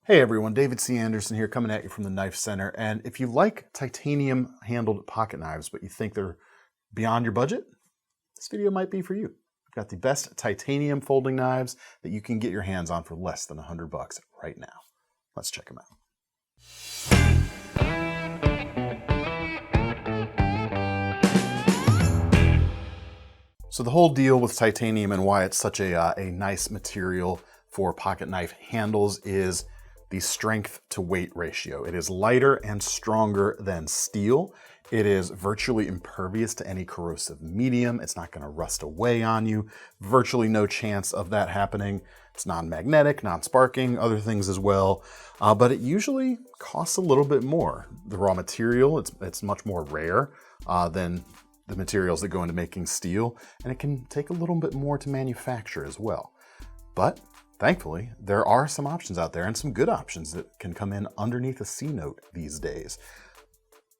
Hey everyone, David C. Anderson here coming at you from the Knife Center. And if you like titanium handled pocket knives, but you think they're beyond your budget, this video might be for you. We've got the best titanium folding knives that you can get your hands on for less than $100 right now. Let's check them out. So the whole deal with titanium and why it's such a nice material for pocket knife handles is the strength to weight ratio. It is lighter and stronger than steel. It is virtually impervious to any corrosive medium. It's not going to rust away on you. Virtually no chance of that happening. It's non-magnetic, non-sparking, other things as well. But it usually costs a little bit more. The raw material, it's much more rare than the materials that go into making steel, and it can take a little bit more to manufacture as well. But thankfully, there are some options out there and some good options that can come in underneath a C-note these days.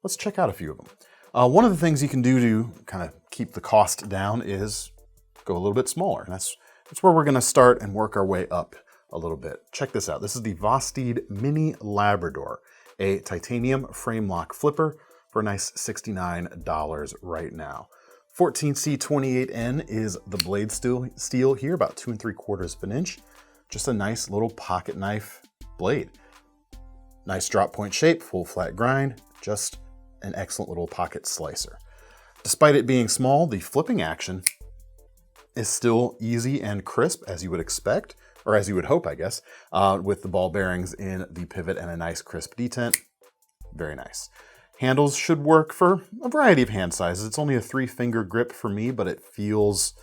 Let's check out a few of them. One of the things you can do to kind of keep the cost down is go a little bit smaller. And that's where we're gonna start and work our way up a little bit. Check this out. This is the Vosteed Mini Labrador, a titanium frame lock flipper for a nice $69 right now. 14C28N is the blade steel here, about 2 3/4 of an inch. Just a nice little pocket knife blade. Nice drop point shape, full flat grind, just an excellent little pocket slicer. Despite it being small, the flipping action is still easy and crisp as you would expect, or as you would hope, I guess, with the ball bearings in the pivot and a nice crisp detent. Very nice. Handles should work for a variety of hand sizes. It's only a 3-finger grip for me, but it feels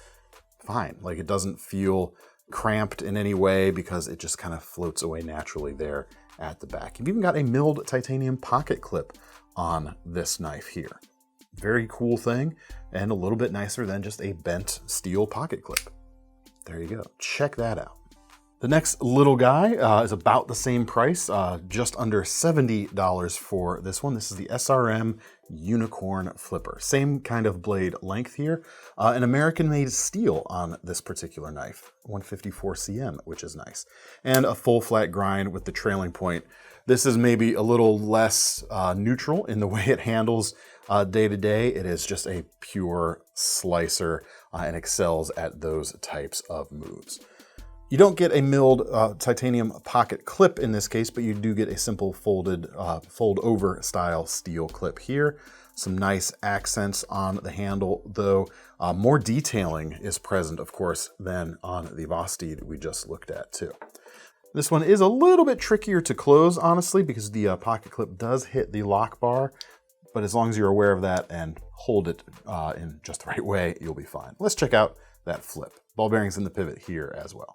fine. Like, it doesn't feel cramped in any way because it just kind of floats away naturally there at the back. You've even got a milled titanium pocket clip on this knife here. Very cool thing, and a little bit nicer than just a bent steel pocket clip. There you go. Check that out. The next little guy is about the same price, just under $70 for this one. This is the SRM Unicorn flipper. Same kind of blade length here. An American-made steel on this particular knife, 154 cm, which is nice. And a full flat grind with the trailing point. This is maybe a little less neutral in the way it handles day to day. It is just a pure slicer and excels at those types of moves. You don't get a milled titanium pocket clip in this case, but you do get a simple fold over style steel clip here. Some nice accents on the handle, though more detailing is present, of course, than on the Vosteed we just looked at too. This one is a little bit trickier to close, honestly, because the pocket clip does hit the lock bar, but as long as you're aware of that and hold it in just the right way, you'll be fine. Let's check out that flip. Ball bearings in the pivot here as well.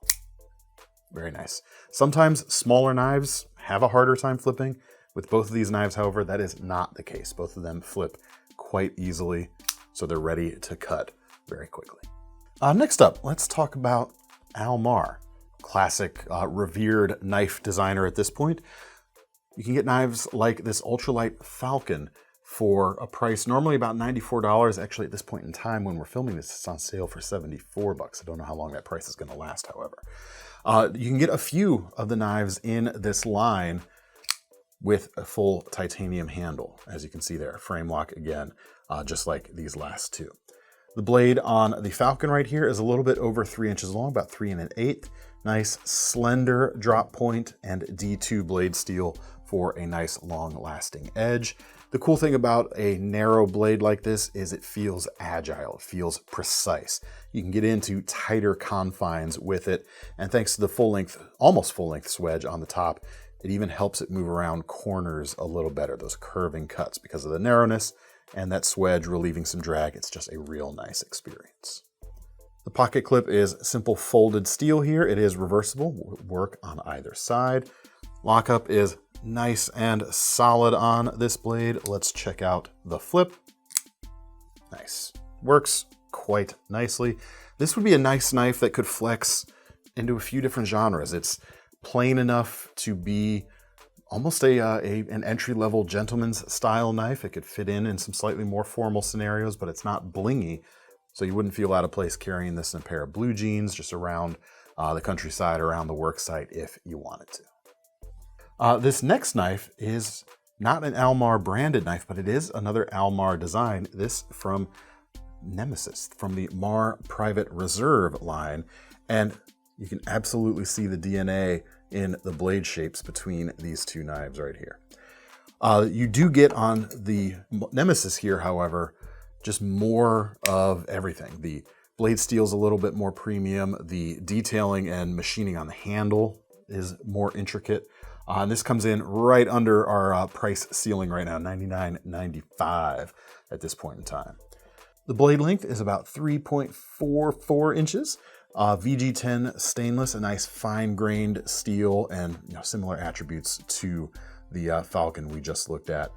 Very nice. Sometimes smaller knives have a harder time flipping. With both of these knives, however, that is not the case. Both of them flip quite easily, so they're ready to cut very quickly. Next up, let's talk about Mar, classic revered knife designer at this point. You can get knives like this Ultralight Falcon for a price normally about $94. Actually, at this point in time when we're filming this, it's on sale for $74. I don't know how long that price is going to last, however. You can get a few of the knives in this line with a full titanium handle, as you can see there, frame lock again, just like these last two. The blade on the Falcon right here is a little bit over 3 inches long, about 3 1/8. Nice slender drop point and D2 blade steel for a nice long lasting edge. The cool thing about a narrow blade like this is it feels agile, it feels precise. You can get into tighter confines with it, and thanks to the full length, almost full length swedge on the top, it even helps it move around corners a little better, those curving cuts, because of the narrowness and that swedge relieving some drag. It's just a real nice experience. The pocket clip is simple folded steel here. It is reversible, will work on either side. Lockup is nice and solid on this blade. Let's check out the flip. Nice. Works quite nicely. This would be a nice knife that could flex into a few different genres. It's plain enough to be almost an entry-level gentleman's style knife. It could fit in some slightly more formal scenarios, but it's not blingy, so you wouldn't feel out of place carrying this in a pair of blue jeans just around the countryside, around the work site if you wanted to. This next knife is not an Almar branded knife, but it is another Almar design. This from Nemesis, from the Mar Private Reserve line. And you can absolutely see the DNA in the blade shapes between these two knives right here. You do get on the Nemesis here, however, just more of everything. The blade steel's a little bit more premium. The detailing and machining on the handle is more intricate. And this comes in right under our price ceiling right now, $99.95 at this point in time. The blade length is about 3.44 inches. VG10 stainless, a nice fine-grained steel, and similar attributes to the Falcon we just looked at.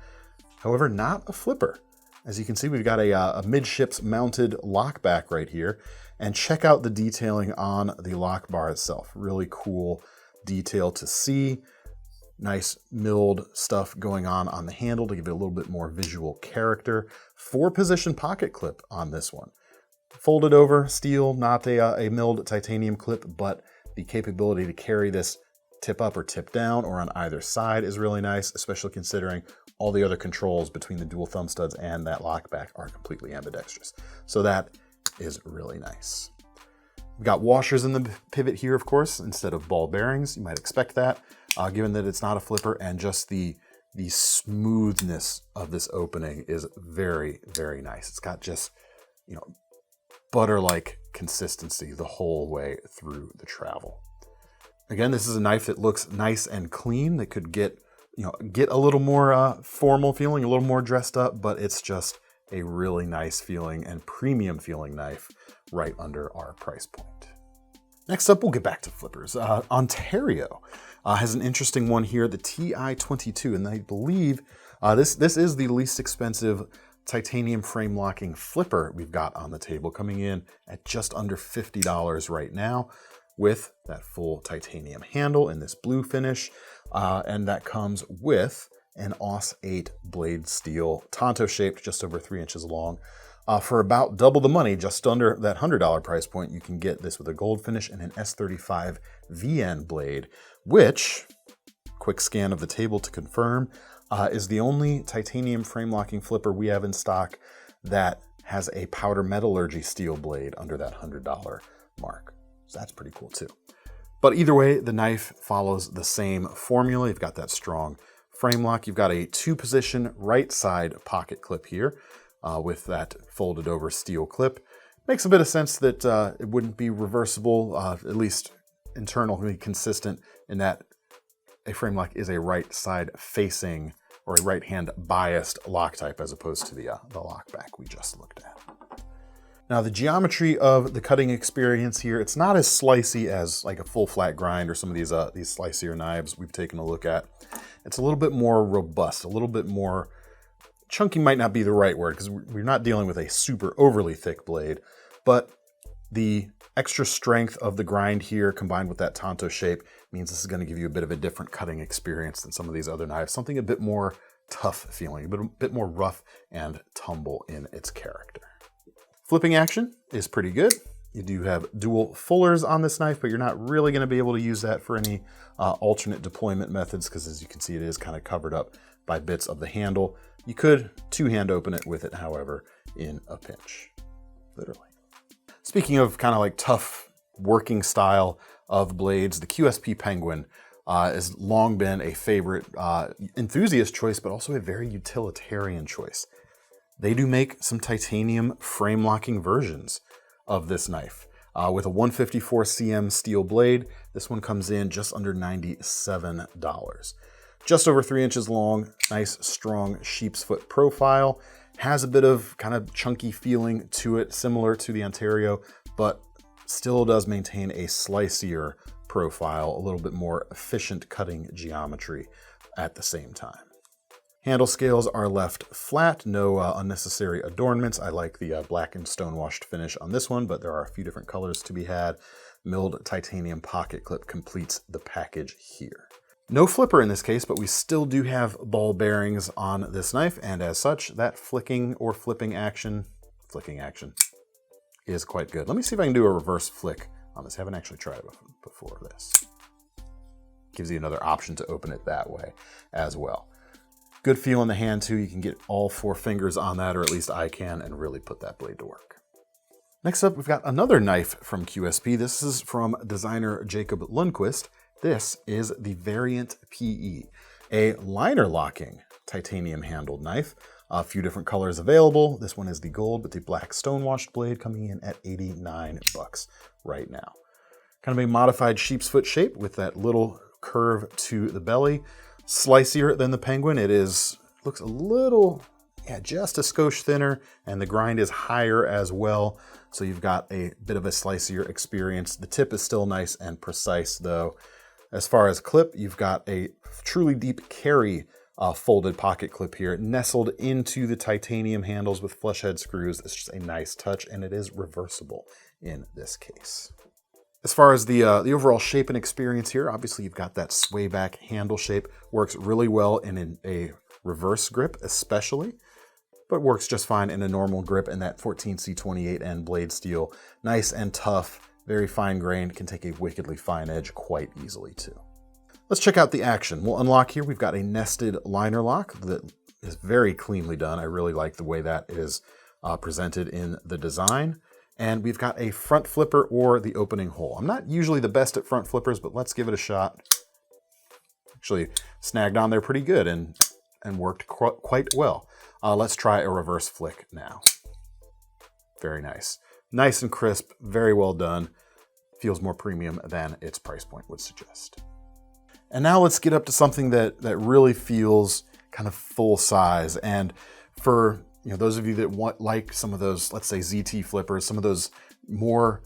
However, not a flipper. As you can see, we've got a midships mounted lock back right here. And check out the detailing on the lock bar itself. Really cool detail to see. Nice milled stuff going on the handle to give it a little bit more visual character. 4-position pocket clip on this one. Folded over steel, not a milled titanium clip, but the capability to carry this tip up or tip down or on either side is really nice, especially considering all the other controls between the dual thumb studs and that lock back are completely ambidextrous. So that is really nice. We've got washers in the pivot here, of course, instead of ball bearings. You might expect that, given that it's not a flipper, and just the smoothness of this opening is very, very nice. It's got just, butter-like consistency the whole way through the travel. Again, this is a knife that looks nice and clean. That could get a little more formal feeling, a little more dressed up, but it's just a really nice feeling and premium feeling knife right under our price point. Next up, we'll get back to flippers. Ontario has an interesting one here, the TI-22, and I believe this is the least expensive titanium frame locking flipper we've got on the table, coming in at just under $50 right now, with that full titanium handle in this blue finish, and that comes with an AUS 8 blade steel, Tonto shaped, just over 3 inches long. For about double the money, just under that $100 price point, you can get this with a gold finish and an S35 VN blade, which, quick scan of the table to confirm, is the only titanium frame locking flipper we have in stock that has a powder metallurgy steel blade under that $100 mark. So that's pretty cool too. But either way, the knife follows the same formula. You've got that strong frame lock. You've got a 2-position right side pocket clip here with that folded over steel clip. Makes a bit of sense that it wouldn't be reversible, at least internally consistent, in that a frame lock is a right side facing or a right hand biased lock type as opposed to the lock back we just looked at. Now, the geometry of the cutting experience here, it's not as slicey as like a full flat grind or some of these slicier knives we've taken a look at. It's a little bit more robust, a little bit more chunky might not be the right word because we're not dealing with a super overly thick blade, but the extra strength of the grind here combined with that Tonto shape means this is going to give you a bit of a different cutting experience than some of these other knives, something a bit more tough feeling, a bit more rough and tumble in its character. Flipping action is pretty good. You do have dual fullers on this knife, but you're not really going to be able to use that for any alternate deployment methods because, as you can see, it is kind of covered up by bits of the handle. You could two-hand open it with it, however, in a pinch, literally. Speaking of kind of like tough working style of blades, the QSP Penguin has long been a favorite enthusiast choice, but also a very utilitarian choice. They do make some titanium frame locking versions of this knife. With a 154 cm steel blade, this one comes in just under $97. Just over 3 inches long, nice strong sheep's foot profile. Has a bit of kind of chunky feeling to it, similar to the Ontario, but still does maintain a slicier profile, a little bit more efficient cutting geometry at the same time. Handle scales are left flat, no unnecessary adornments. I like the black and stonewashed finish on this one, but there are a few different colors to be had. Milled titanium pocket clip completes the package here. No flipper in this case, but we still do have ball bearings on this knife, and as such, that flicking or flipping action is quite good. Let me see if I can do a reverse flick on this. I haven't actually tried it before this. gives you another option to open it that way as well. Good feel in the hand too. You can get all 4 fingers on that, or at least I can, and really put that blade to work. Next up, we've got another knife from QSP. This is from designer Jacob Lundquist. This is the Variant PE, a liner locking titanium handled knife. A few different colors available. This one is the gold with the black stonewashed blade, coming in at $89 right now. Kind of a modified sheep's foot shape with that little curve to the belly. Slicier than the Penguin. It looks a little, just a skosh thinner, and the grind is higher as well. So you've got a bit of a slicier experience. The tip is still nice and precise though. As far as clip, you've got a truly deep carry folded pocket clip here, nestled into the titanium handles with flush head screws. It's just a nice touch, and it is reversible in this case. As far as the overall shape and experience here, obviously you've got that sway back handle shape. Works really well in a reverse grip especially, but works just fine in a normal grip, and that 14C28N blade steel. Nice and tough, very fine grained, can take a wickedly fine edge quite easily too. Let's check out the action. We'll unlock here. We've got a nested liner lock that is very cleanly done. I really like the way that is presented in the design. And we've got a front flipper or the opening hole. I'm not usually the best at front flippers, but let's give it a shot. Actually snagged on there pretty good and worked quite well. Let's try a reverse flick now. Very nice. Nice and crisp, very well done. Feels more premium than its price point would suggest. And now let's get up to something that really feels kind of full size. And for those of you that like some of those, let's say ZT flippers, some of those more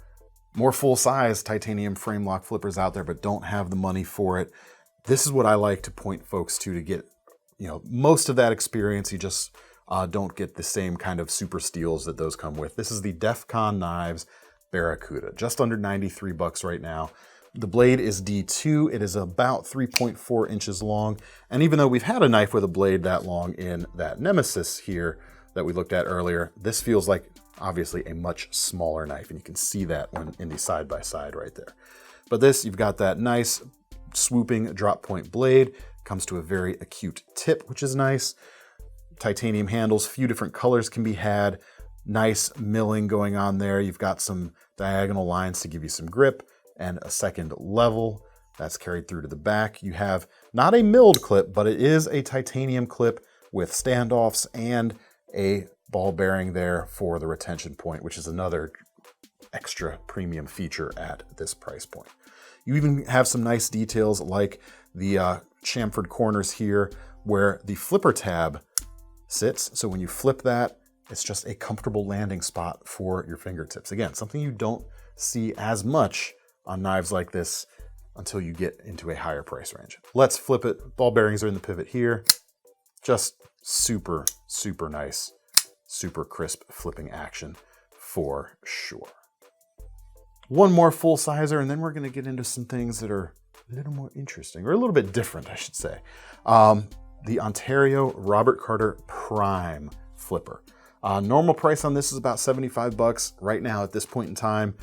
full size titanium frame lock flippers out there, but don't have the money for it, this is what I like to point folks to get most of that experience. You just don't get the same kind of super steels that those come with. This is the Defcon Knives Barracuda, just under $93 right now. The blade is D2. It is about 3.4 inches long. And even though we've had a knife with a blade that long in that Nemesis here that we looked at earlier, this feels like obviously a much smaller knife. And you can see that when in the side by side right there. But this, you've got that nice swooping drop point blade. Comes to a very acute tip, which is nice. Titanium handles, few different colors can be had. Nice milling going on there. You've got some diagonal lines to give you some grip, and a second level that's carried through to the back. You have not a milled clip, but it is a titanium clip with standoffs and a ball bearing there for the retention point, which is another extra premium feature at this price point. You even have some nice details like the chamfered corners here where the flipper tab sits. So when you flip that, it's just a comfortable landing spot for your fingertips. Again, something you don't see as much on knives like this until you get into a higher price range. Let's flip it. Ball bearings are in the pivot here. Just super, super nice, super crisp flipping action for sure. One more full sizer, and then we're gonna get into some things that are a little more interesting, or a little bit different, I should say. The Ontario Robert Carter Prime Flipper. Normal price on this is about $75. Right now, at this point in time,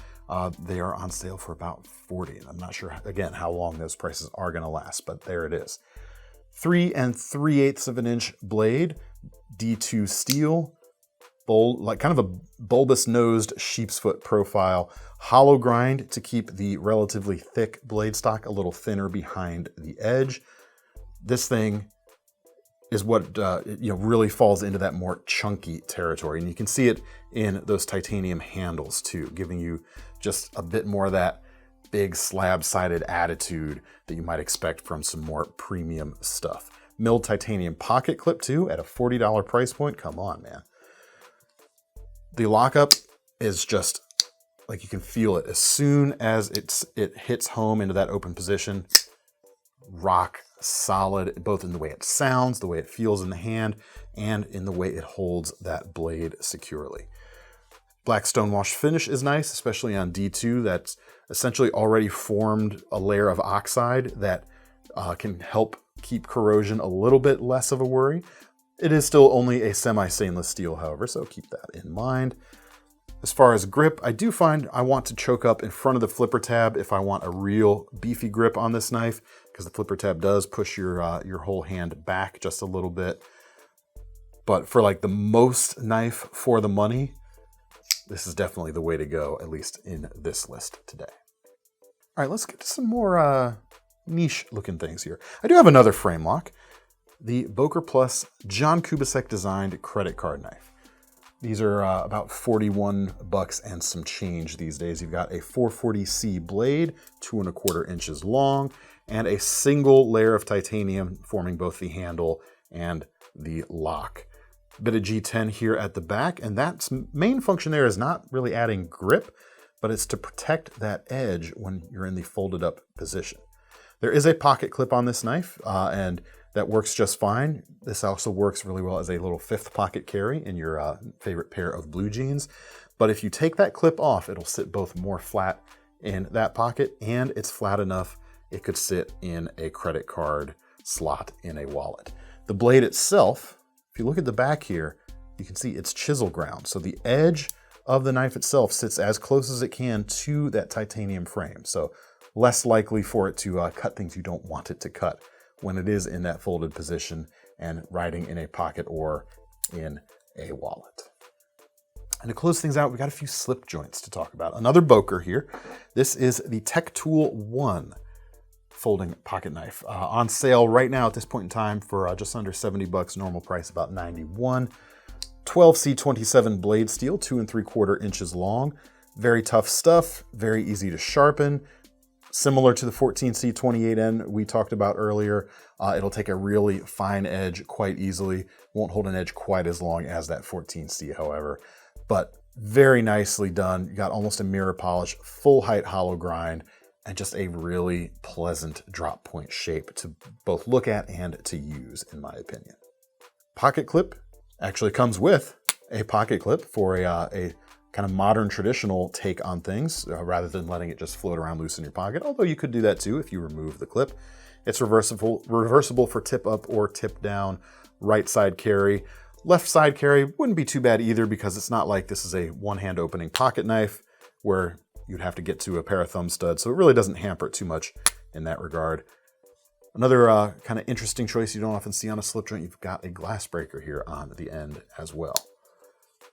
they are on sale for about $40. And I'm not sure, again, how long those prices are gonna last, but there it is. 3 3/8 of an inch blade, D2 steel, like kind of a bulbous nosed sheep's foot profile, hollow grind to keep the relatively thick blade stock a little thinner behind the edge. This thing is what really falls into that more chunky territory, and you can see it in those titanium handles too, giving you just a bit more of that big slab-sided attitude that you might expect from some more premium stuff. Milled titanium pocket clip too at a $40 price point. Come on, man. The lockup is just like, you can feel it as soon as it hits home into that open position. Rock solid, both in the way it sounds, the way it feels in the hand, and in the way it holds that blade securely. Black stonewash finish is nice, especially on D2. That's essentially already formed a layer of oxide that can help keep corrosion a little bit less of a worry. It is still only a semi-stainless steel, however, so keep that in mind. As far as grip, I do find I want to choke up in front of the flipper tab if I want a real beefy grip on this knife, because the flipper tab does push your whole hand back just a little bit. But for like the most knife for the money, this is definitely the way to go, at least in this list today. All right, let's get to some more niche looking things here. I do have another frame lock, the Boker Plus John Kubasek designed credit card knife. These are about 41 bucks and some change these days. You've got a 440C blade, 2¼ inches long, and a single layer of titanium forming both the handle and the lock. Bit of G10 here at the back, and that's main function there is not really adding grip, but it's to protect that edge when you're in the folded up position. There is a pocket clip on this knife, and that works just fine. This also works really well as a little 5th pocket carry in your favorite pair of blue jeans. But if you take that clip off, it'll sit both more flat in that pocket, and it's flat enough it could sit in a credit card slot in a wallet. The blade itself, if you look at the back here, you can see it's chisel ground. So the edge of the knife itself sits as close as it can to that titanium frame. So less likely for it to cut things you don't want it to cut when it is in that folded position and riding in a pocket or in a wallet. And to close things out, we got a few slip joints to talk about. Another Boker here. This is the Tech-Tool 1 folding pocket knife. On sale right now at this point in time for just under 70 bucks, normal price about 91. 12C27 blade steel, 2¾ inches long. Very tough stuff, very easy to sharpen. Similar to the 14C28N we talked about earlier, it'll take a really fine edge quite easily. Won't hold an edge quite as long as that 14C, however, but very nicely done. You got almost a mirror polish, full height hollow grind, and just a really pleasant drop point shape to both look at and to use, in my opinion. Pocket clip actually comes with a pocket clip for a kind of modern traditional take on things rather than letting it just float around loose in your pocket, although you could do that too if you remove the clip. It's reversible for tip up or tip down, right side carry. Left side carry wouldn't be too bad either, because it's not like this is a one-hand opening pocket knife where you'd have to get to a pair of thumb studs, so it really doesn't hamper it too much in that regard. Another kind of interesting choice you don't often see on a slip joint, you've got a glass breaker here on the end as well.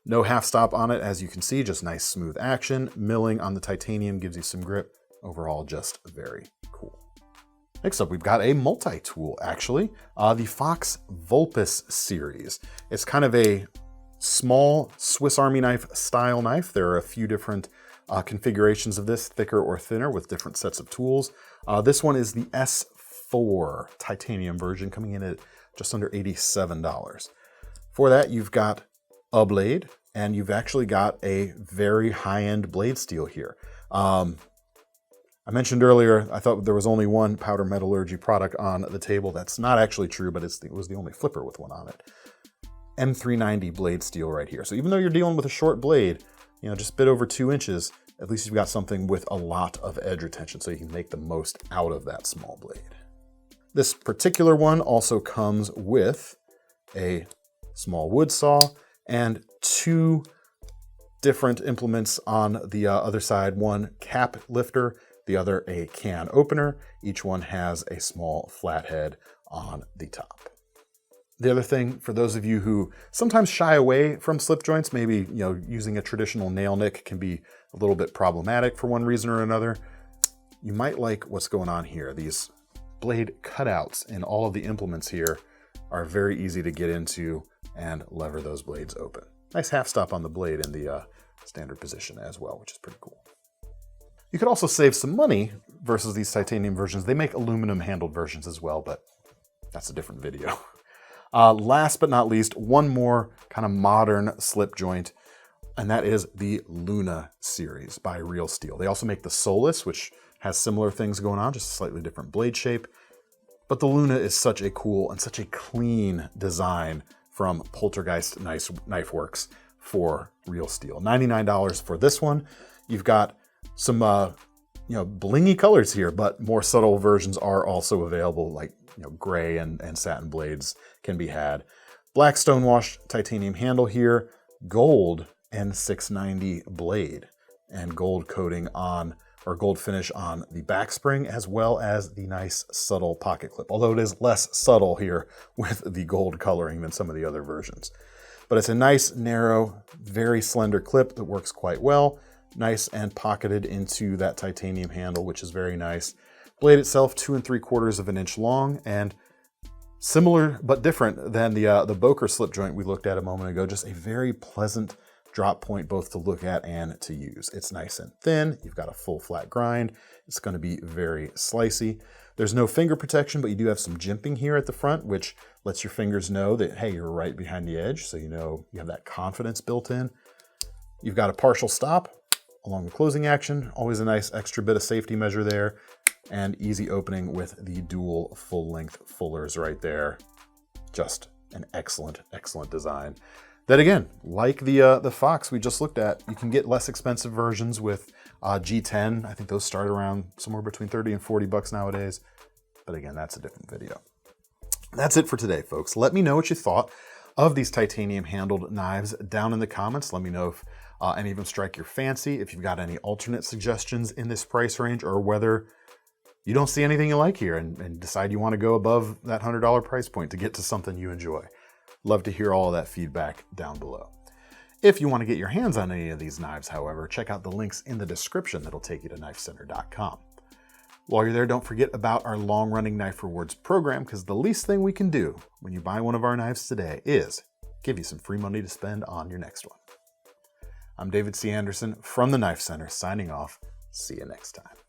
No half stop on it, as you can see, just nice smooth action. Milling on the titanium gives you some grip. Overall, just very cool. Next up, we've got a multi-tool, actually. The Fox Vulpis series. It's kind of a small Swiss Army knife style knife. There are a few different configurations of this, thicker or thinner, with different sets of tools. This one is the S4 titanium version, coming in at just under $87. For that, you've got a blade, and you've actually got a very high-end blade steel here. I mentioned earlier, I thought there was only one powder metallurgy product on the table. That's not actually true, but it was the only flipper with one on it. M390 blade steel right here. So even though you're dealing with a short blade, you know, just a bit over 2 inches, at least you've got something with a lot of edge retention so you can make the most out of that small blade. This particular one also comes with a small wood saw and 2 different implements on the other side. One cap lifter, the other a can opener. Each one has a small flathead on the top. The other thing, for those of you who sometimes shy away from slip joints, maybe using a traditional nail nick can be a little bit problematic for one reason or another, you might like what's going on here. These blade cutouts in all of the implements here are very easy to get into and lever those blades open. Nice half stop on the blade in the standard position as well, which is pretty cool. You could also save some money versus these titanium versions. They make aluminum handled versions as well, but that's a different video. Last but not least, one more kind of modern slip joint, and that is the Luna series by Real Steel. They also make the Solus, which has similar things going on, just a slightly different blade shape. But the Luna is such a cool and such a clean design from Poltergeist Knife Works for Real Steel. $99 for this one. You've got some blingy colors here, but more subtle versions are also available, like gray and satin blades can be had. Black stonewashed titanium handle here, gold N690 blade and gold coating on, or gold finish on the back spring, as well as the nice subtle pocket clip, although it is less subtle here with the gold coloring than some of the other versions. But it's a nice, narrow, very slender clip that works quite well. Nice and pocketed into that titanium handle, which is very nice. Blade itself 2 3/4 of an inch long, and similar but different than the Boker slip joint we looked at a moment ago. Just a very pleasant drop point both to look at and to use. It's nice and thin. You've got a full flat grind. It's going to be very slicey. There's no finger protection, but you do have some jimping here at the front, which lets your fingers know that, hey, you're right behind the edge, so you know you have that confidence built in. You've got a partial stop along the closing action. Always a nice extra bit of safety measure there, and easy opening with the dual full-length fullers right there. Just an excellent, excellent design. That again, like the Fox we just looked at, you can get less expensive versions with G10. I think those start around somewhere between 30 and 40 bucks nowadays. But again, that's a different video. That's it for today, folks. Let me know what you thought of these titanium handled knives down in the comments. Let me know if any of them strike your fancy, if you've got any alternate suggestions in this price range, or whether you don't see anything you like here and decide you want to go above that $100 price point to get to something you enjoy. Love to hear all of that feedback down below. If you want to get your hands on any of these knives, however, check out the links in the description that'll take you to KnifeCenter.com. While you're there, don't forget about our long-running Knife Rewards program, because the least thing we can do when you buy one of our knives today is give you some free money to spend on your next one. I'm David C. Anderson from the Knife Center, signing off. See you next time.